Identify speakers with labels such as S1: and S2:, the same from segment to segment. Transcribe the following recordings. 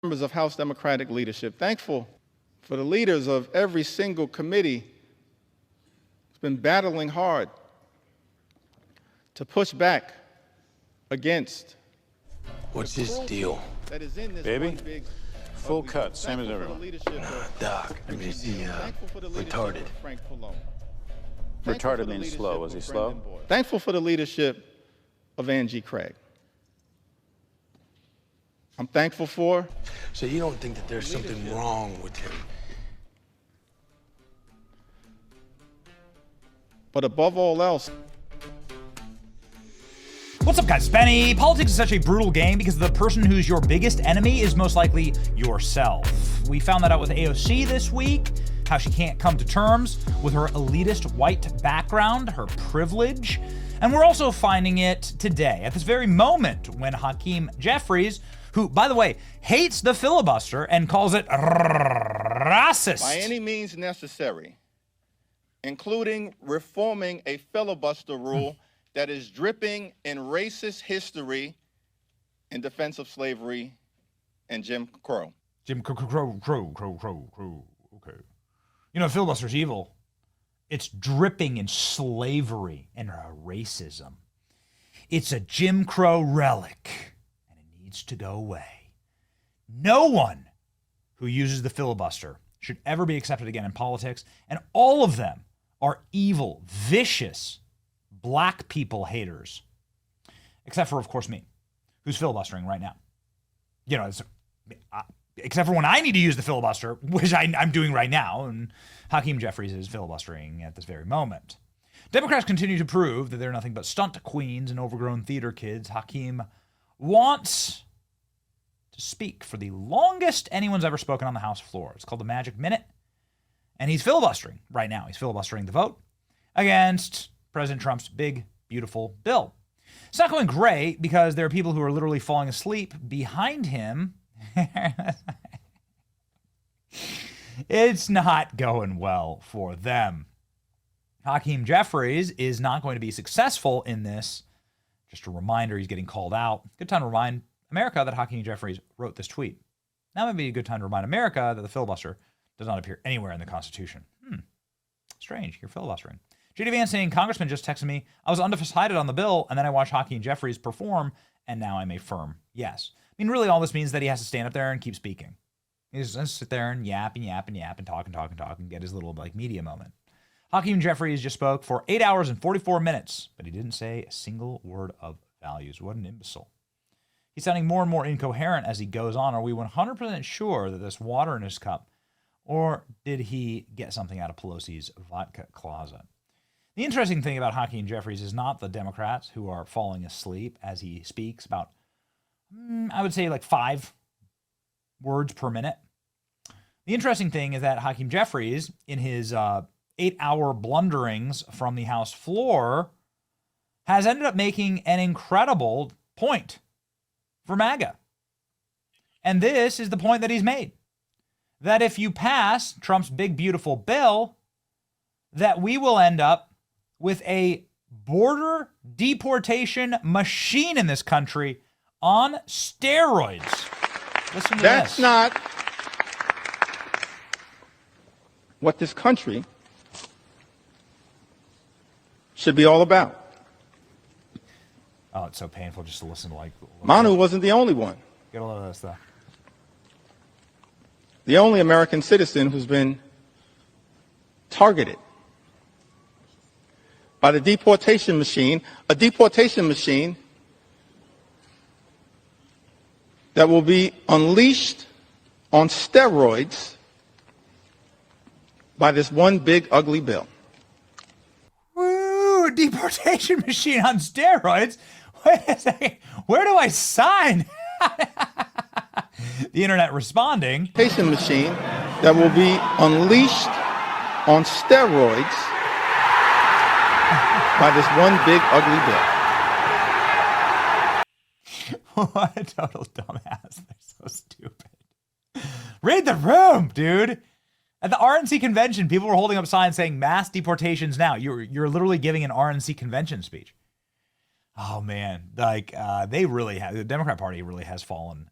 S1: Members of House Democratic leadership, thankful for the leaders of every single committee who's been battling hard to push back against.
S2: What's this deal?
S1: That is in this
S3: Baby?
S1: big,
S3: Full cut, same as everyone.
S2: Doc, I mean, is he, retarded?
S3: Retarded means slow. Was he slow?
S1: Thankful for the leadership of Angie Craig. I'm thankful for.
S2: So you don't think that there's something wrong with him?
S1: But above all else,
S4: What's up, guys? Benny. Politics is such a brutal game because the person who's your biggest enemy is most likely yourself. We found that out with AOC this week, how she can't come to terms with her elitist white background, her privilege. And we're also finding it today, at this very moment, when Hakeem Jeffries, who, by the way, hates the filibuster and calls it racist.
S1: by any means necessary, including reforming a filibuster rule that is dripping in racist history in defense of slavery and Jim Crow.
S4: Jim Crow. Okay. You know, filibuster's evil. It's dripping in slavery and racism. It's a Jim Crow relic, and it needs to go away. No one who uses the filibuster should ever be accepted again in politics, and all of them are evil, vicious, black people haters. Except for, of course, me, who's filibustering right now. You know, except for when I need to use the filibuster, which I'm doing right now, and Hakeem Jeffries is filibustering at this very moment. Democrats continue to prove that they're nothing but stunt queens and overgrown theater kids. Hakeem wants to speak for the longest anyone's ever spoken on the House floor. It's called the Magic Minute, and he's filibustering right now. He's filibustering the vote against President Trump's big, beautiful bill. It's not going great because there are people who are literally falling asleep behind him. It's not going well for them. Hakeem Jeffries is not going to be successful in this. Just a reminder, he's getting called out. Good time to remind America that Hakeem Jeffries wrote this tweet. Now might be a good time to remind America that the filibuster does not appear anywhere in the Constitution. Strange, you're filibustering. J.D. Vance saying, Congressman just texted me, I was undecided on the bill, and then I watched Hakeem Jeffries perform, and now I'm a firm yes. I mean, really all this means that he has to stand up there and keep speaking. He's going to sit there and yap and talk and get his little media moment. Hakeem Jeffries just spoke for 8 hours and 44 minutes, but he didn't say a single word of values. What an imbecile. He's sounding more and more incoherent as he goes on. Are we 100% sure that there's water in his cup, or did he get something out of Pelosi's vodka closet? The interesting thing about Hakeem Jeffries is not the Democrats who are falling asleep as he speaks about, I would say 5 words per minute. The interesting thing is that Hakeem Jeffries, in his 8-hour blunderings from the House floor, has ended up making an incredible point for MAGA. And this is the point that he's made. That if you pass Trump's big, beautiful bill, that we will end up with a border deportation machine in this country on steroids. Listen to
S1: That's
S4: this.
S1: not what this country should be all about.
S4: Oh, it's so painful just to listen to
S1: Manu wasn't the only one.
S4: Get a load of this stuff.
S1: The only American citizen who's been targeted by the deportation machine, a deportation machine that will be unleashed on steroids by this one big ugly bill.
S4: Woo, deportation machine on steroids? Wait a second, where do I sign? The internet responding.
S1: Deportation machine that will be unleashed on steroids by this one big ugly bill.
S4: What a total dumbass. They're so stupid. Read the room, dude. At the RNC convention, people were holding up signs saying mass deportations now. You're literally giving an RNC convention speech. Oh man, like they really have, the Democrat Party really has fallen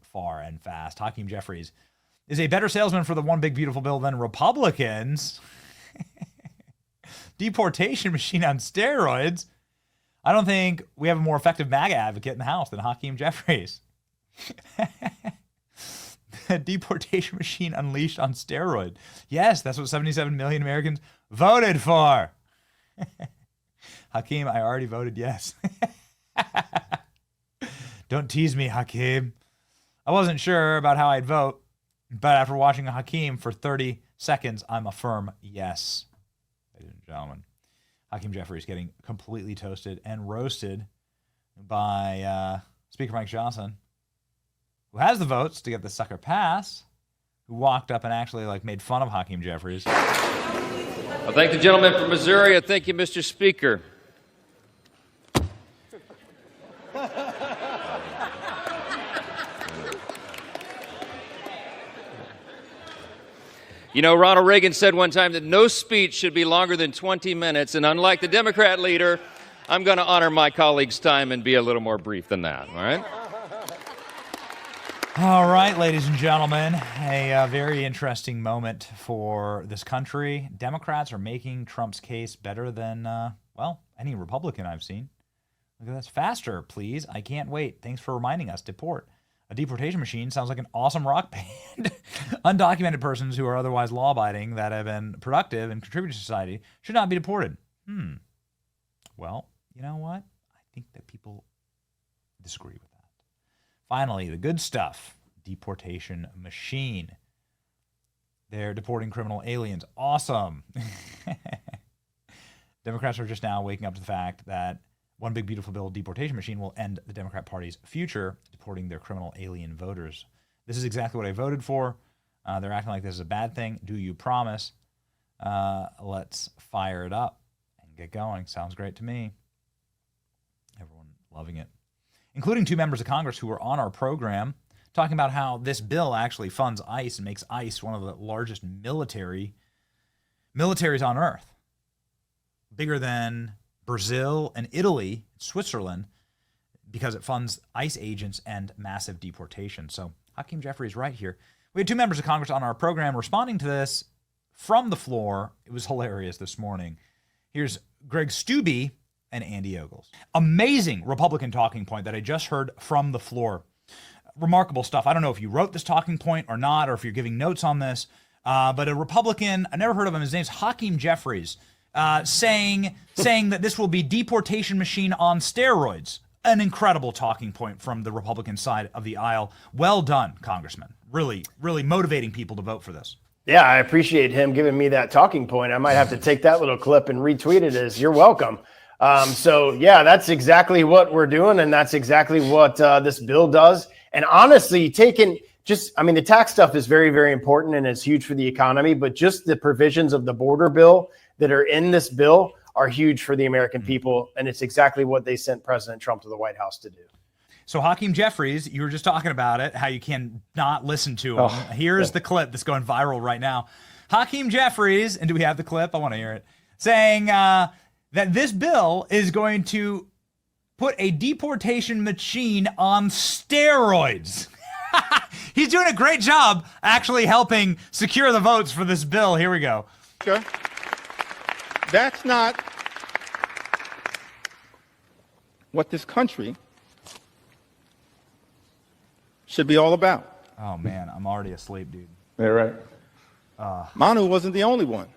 S4: far and fast. Hakeem Jeffries is a better salesman for the one big beautiful bill than Republicans. Deportation machine on steroids. I don't think we have a more effective MAGA advocate in the House than Hakeem Jeffries. The deportation machine unleashed on steroids. Yes, that's what 77 million Americans voted for. Hakeem, I already voted yes. Don't tease me, Hakeem. I wasn't sure about how I'd vote, but after watching Hakeem for 30 seconds, I'm a firm yes. Ladies and gentlemen, Hakeem Jeffries getting completely toasted and roasted by Speaker Mike Johnson, who has the votes to get the sucker pass, who walked up and actually made fun of Hakeem Jeffries.
S5: I thank the gentleman from Missouri. I thank you, Mr. Speaker. You know, Ronald Reagan said one time that no speech should be longer than 20 minutes, and unlike the Democrat leader, I'm going to honor my colleague's time and be a little more brief than that, all right?
S4: All right, ladies and gentlemen, a very interesting moment for this country. Democrats are making Trump's case better than, any Republican I've seen. Look at this. Faster, please. I can't wait. Thanks for reminding us. Deport. A deportation machine sounds like an awesome rock band. Undocumented persons who are otherwise law-abiding that have been productive and contributed to society should not be deported. Well, you know what? I think that people disagree with that. Finally, the good stuff. Deportation machine. They're deporting criminal aliens. Awesome. Democrats are just now waking up to the fact that one big beautiful bill deportation machine will end the Democrat Party's future, deporting their criminal alien voters. This is exactly what I voted for. They're acting like this is a bad thing. Do you promise? Let's fire it up and get going. Sounds great to me. Everyone loving it, including two members of Congress who were on our program, talking about how this bill actually funds ICE and makes ICE one of the largest militaries on earth. Bigger than Brazil and Italy, Switzerland, because it funds ICE agents and massive deportation. So Hakeem Jeffries right here. We had two members of Congress on our program responding to this from the floor. It was hilarious this morning. Here's Greg Steube and Andy Ogles. Amazing Republican talking point that I just heard from the floor. Remarkable stuff. I don't know if you wrote this talking point or not, or if you're giving notes on this, but a Republican, I never heard of him, his name's Hakeem Jeffries, saying that this will be deportation machine on steroids. An incredible talking point from the Republican side of the aisle. Well done, Congressman. Really, really motivating people to vote for this.
S6: Yeah, I appreciate him giving me that talking point. I might have to take that little clip and retweet it as you're welcome. So, that's exactly what we're doing, and that's exactly what this bill does. And honestly, the tax stuff is very, very important and it's huge for the economy, but just the provisions of the border bill that are in this bill are huge for the American people, and it's exactly what they sent President Trump to the White House to do.
S4: So Hakeem Jeffries, you were just talking about it, how you can not listen to him. Here's the clip that's going viral right now. Hakeem Jeffries, and do we have the clip? I want to hear it, saying that this bill is going to put a deportation machine on steroids. He's doing a great job actually helping secure the votes for this bill. Here we go.
S1: Okay. That's not what this country should be all about.
S4: Oh, man, I'm already asleep, dude.
S3: Yeah, right.
S1: Manu wasn't the only one.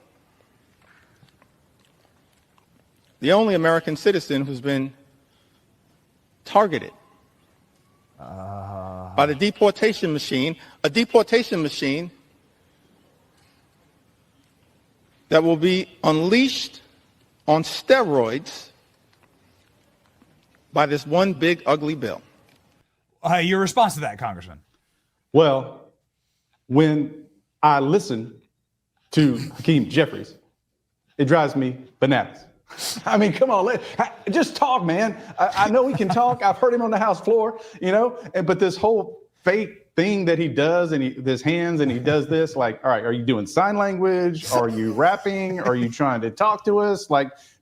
S1: The only American citizen who's been targeted by the deportation machine, a deportation machine that will be unleashed on steroids by this one big ugly bill.
S4: Your response to that, Congressman?
S7: Well, when I listen to Hakeem Jeffries, it drives me bananas. I mean, come on, just talk, man. I know he can talk. I've heard him on the House floor, but this whole fake thing that he does, and his hands, and he does this, all right, are you doing sign language? Are you rapping? Are you trying to talk to us?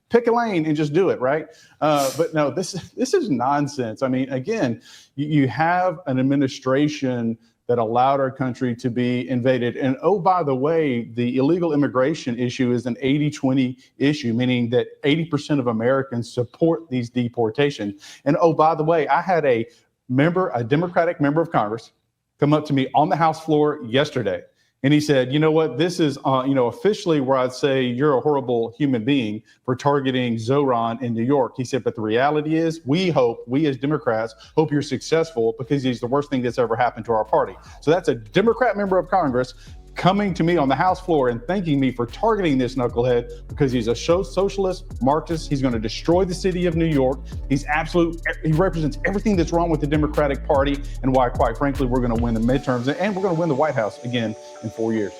S7: pick a lane and just do it, right? But no, this is nonsense. I mean, again, you have an administration that allowed our country to be invaded. And oh, by the way, the illegal immigration issue is an 80-20 issue, meaning that 80% of Americans support these deportations. And oh, by the way, I had a Democratic member of Congress come up to me on the House floor yesterday. And he said, you know what, this is, officially where I'd say you're a horrible human being for targeting Zoran in New York. He said, but the reality is we as Democrats hope you're successful because he's the worst thing that's ever happened to our party. So that's a Democrat member of Congress coming to me on the House floor and thanking me for targeting this knucklehead because he's a socialist Marxist. He's going to destroy the city of New York. He represents everything that's wrong with the Democratic Party and why, quite frankly, we're going to win the midterms and we're going to win the White House again in 4 years.